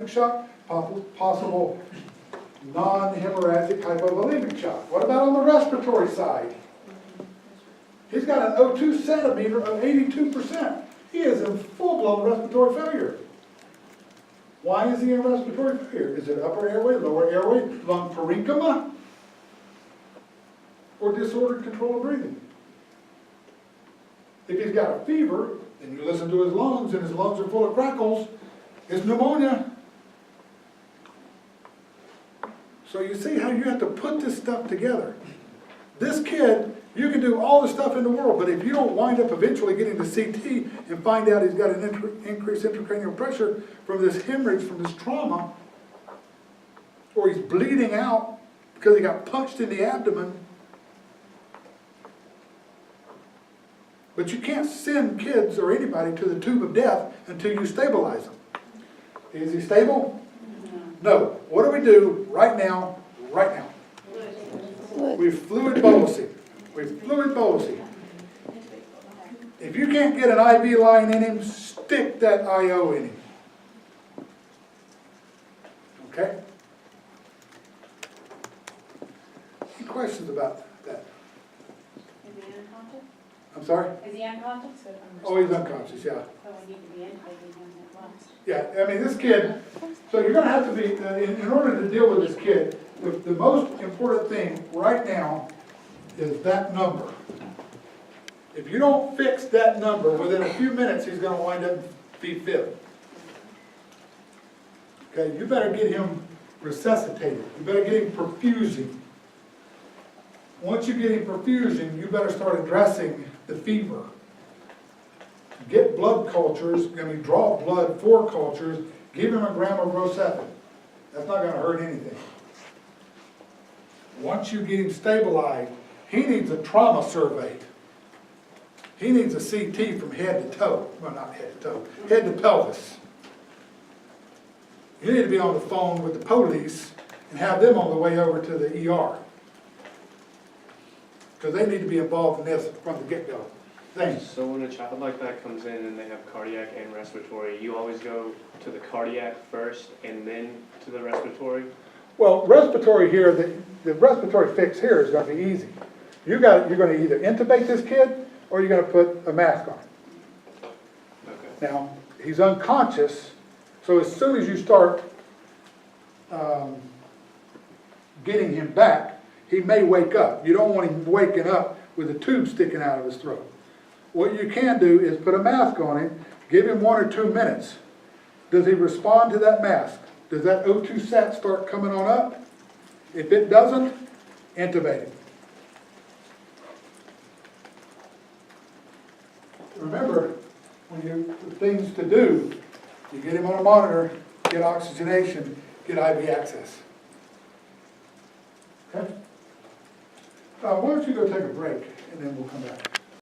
shock, possible non-hemorrhagic hypovolemic shock. What about on the respiratory side? He's got an O2 centimeter of 82%. He is in full-blown respiratory failure. Why is he in respiratory failure? Is it upper airway, lower airway, lung parenchyma, or disordered control of breathing? If he's got a fever, and you listen to his lungs, and his lungs are full of crackles, it's pneumonia. So you see how you have to put this stuff together. This kid, you can do all the stuff in the world, but if you don't wind up eventually getting the CT and find out he's got an increased intracranial pressure from this hemorrhage, from this trauma, or he's bleeding out because he got punched in the abdomen, but you can't send kids or anybody to the tube of death until you stabilize them. Is he stable? No. What do we do right now? Right now. We fluid bolusing. We fluid bolusing. If you can't get an IV line in him, stick that IO in him. Okay? Any questions about that? Is he unconscious? I'm sorry? Is he unconscious? Oh, he's unconscious, yeah. So we need to be intubating him at once. Yeah, I mean, this kid, so you're going to have to be, in order to deal with this kid, the most important thing right now is that number. If you don't fix that number, within a few minutes, he's going to wind up V-fib. Okay, you better get him resuscitated. You better get him perfusing. Once you get him perfusing, you better start addressing the fever. Get blood cultures, draw blood for cultures, give him a gram of Rocephin. That's not going to hurt anything. Once you get him stabilized, he needs a trauma survey. He needs a CT from head to toe. Well, not head to toe, head to pelvis. You need to be on the phone with the police and have them on the way over to the ER. Because they need to be involved in this from the get-go. Thanks. So when a child like that comes in and they have cardiac and respiratory, you always go to the cardiac first and then to the respiratory? Well, respiratory here, the respiratory fix here is going to be easy. You're going to either intubate this kid or you're going to put a mask on. Okay. Now, he's unconscious, so as soon as you start getting him back, he may wake up. You don't want him waking up with a tube sticking out of his throat. What you can do is put a mask on him, give him 1 or 2 minutes. Does he respond to that mask? Does that O2 sat start coming on up? If it doesn't, intubate him. Remember, the things to do, you get him on a monitor, get oxygenation, get IV access. Okay? Why don't you go take a break, and then we'll come back.